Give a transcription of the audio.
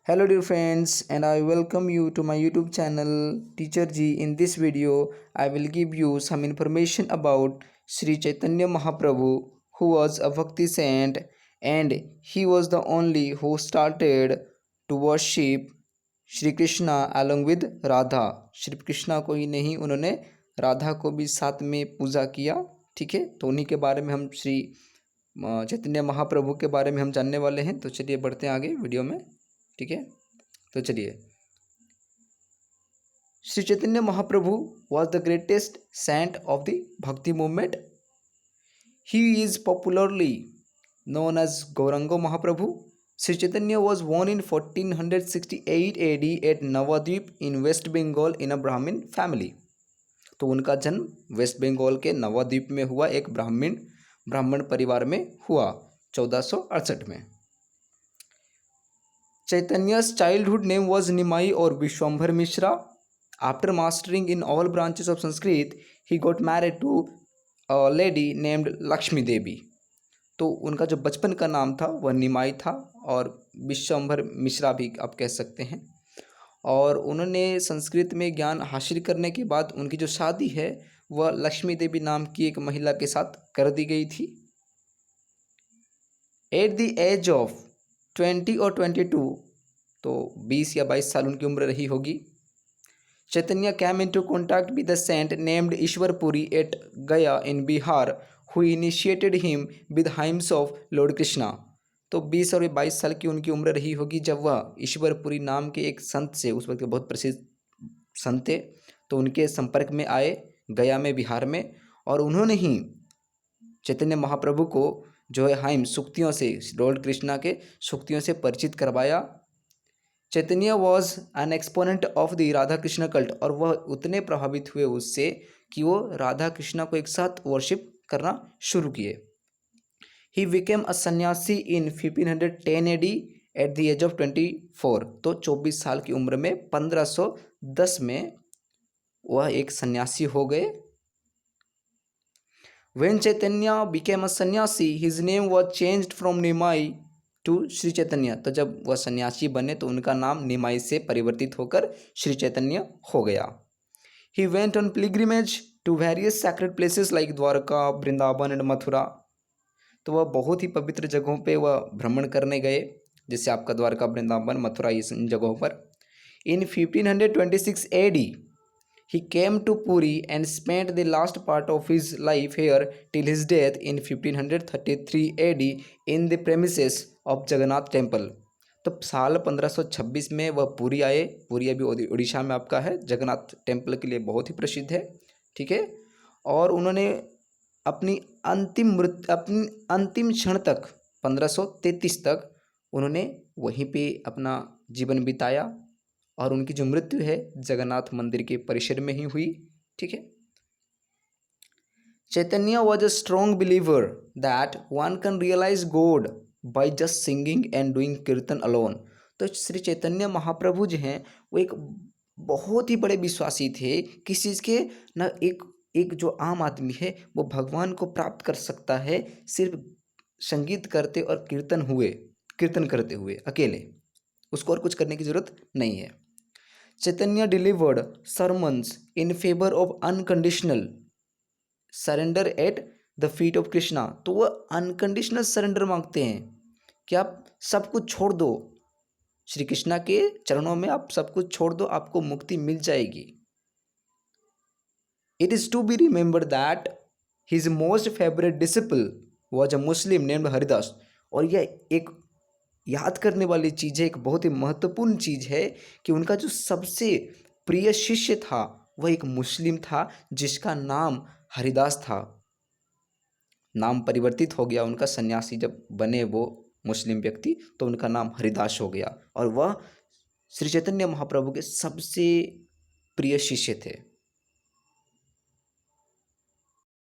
Hello dear friends, and I welcome you to my YouTube channel Teacher G. In this video I will give you some information about Sri Chaitanya Mahaprabhu, who was a Bhakti saint, and he was the only who started to worship Shri Krishna along with Radha. Shri Krishna को ही नहीं, उन्होंने राधा को भी साथ में पूजा किया। ठीक है, तो उन्हीं के बारे में हम श्री चैतन्य महाप्रभु के बारे में हम जानने वाले हैं। तो चलिए बढ़ते हैं आगे वीडियो में। ठीक है, तो चलिए। Shri Chaitanya Mahaprabhu was the greatest saint of the Bhakti movement. He is popularly known as Gauranga Mahaprabhu. Sri Chaitanya was born in 1468 AD at Navadvip in West Bengal in a Brahmin family. तो उनका जन्म waste Bengal के नवाद्वीप में हुआ, एक ब्राह्मण परिवार में हुआ 1468 में। Chaitanya's childhood name was Nimai or Vishwambhar Mishra. After mastering in all branches of Sanskrit, he got married to a lady named Lakshmi Devi. तो उनका जो बचपन का नाम था वह निमाई था और विश्वम्भर मिश्रा भी आप कह सकते हैं। और उन्होंने संस्कृत में ज्ञान हासिल करने के बाद उनकी जो शादी है वह लक्ष्मी देवी नाम की एक महिला के साथ कर दी गई थी। एट द एज ऑफ 20 और 22, तो 20 या 22 साल उनकी उम्र रही होगी, चैतन्य came into contact with a saint named Ishwarpuri at Gaya in Bihar, who initiated him with hymns of Lord Krishna. तो 20 और 22 साल की उनकी उम्र रही होगी जब वह ईश्वरपुरी नाम के एक संत से, उस वक्त के बहुत प्रसिद्ध संत थे, तो उनके संपर्क में आए गया में, बिहार में, और उन्होंने ही चैतन्य महाप्रभु को जो है हाइम सूक्तियों से, लॉर्ड कृष्णा के सूक्तियों से परिचित करवाया। Chaitanya was an exponent of the Radha Krishna cult, और वह उतने प्रभावित हुए उससे कि वो राधा कृष्णा को एक साथ वर्शिप करना शुरू किए। ही became a sannyasi in 1510 AD at the age of 24, तो 24 साल की उम्र में 1510 में वह एक सन्यासी हो गए। When Chaitanya became a sannyasi, his name was changed from Nimai to Shri Chaitanya. तो जब वह सन्यासी बने तो उनका नाम निमाई से परिवर्तित होकर श्री चैतन्य हो गया। He went on pilgrimage to various sacred places like Dwarka, Vrindavan and Mathura. तो वह बहुत ही पवित्र जगहों पे वह भ्रमण करने गए, जैसे आपका द्वारका, वृंदावन, मथुरा, इन जगहों पर। In 1526 AD, he came to Puri and spent the last part of his life here till his death in 1533 AD in the premises of Jagannath Temple. तो साल 1526 में वह पुरी आए। पुरी अभी उड़ीसा में आपका है, जगन्नाथ टेम्पल के लिए बहुत ही प्रसिद्ध है। ठीक है, और उन्होंने अपनी अंतिम क्षण तक 1533 तक उन्होंने वहीं पे अपना जीवन बिताया, और उनकी जो मृत्यु है जगन्नाथ मंदिर के परिसर में ही हुई। ठीक है, Chaitanya was a strong believer that one can realise God by just singing and doing kirtan alone. तो श्री चैतन्य महाप्रभु जो हैं वो एक बहुत ही बड़े विश्वासी थे किस चीज़ के ना, एक जो आम आदमी है वो भगवान को प्राप्त कर सकता है सिर्फ संगीत करते और कीर्तन करते हुए अकेले, उसको और कुछ करने की जरूरत नहीं है। चैतन्य delivered sermons in favor of unconditional surrender at the feet of Krishna. तो वह अनकंडीशनल सरेंडर मांगते हैं कि आप सब कुछ छोड़ दो, श्री कृष्णा के चरणों में आप सब कुछ छोड़ दो, आपको मुक्ति मिल जाएगी। It is to be remembered that his most favorite disciple was a Muslim named Haridas. और यह एक याद करने वाली चीज़ है, एक बहुत ही महत्वपूर्ण चीज़ है कि उनका जो सबसे प्रिय शिष्य था वह एक मुस्लिम था जिसका नाम हरिदास था। नाम परिवर्तित हो गया उनका, सन्यासी जब बने वो मुस्लिम व्यक्ति तो उनका नाम हरिदास हो गया, और वह श्री चैतन्य महाप्रभु के सबसे प्रिय शिष्य थे।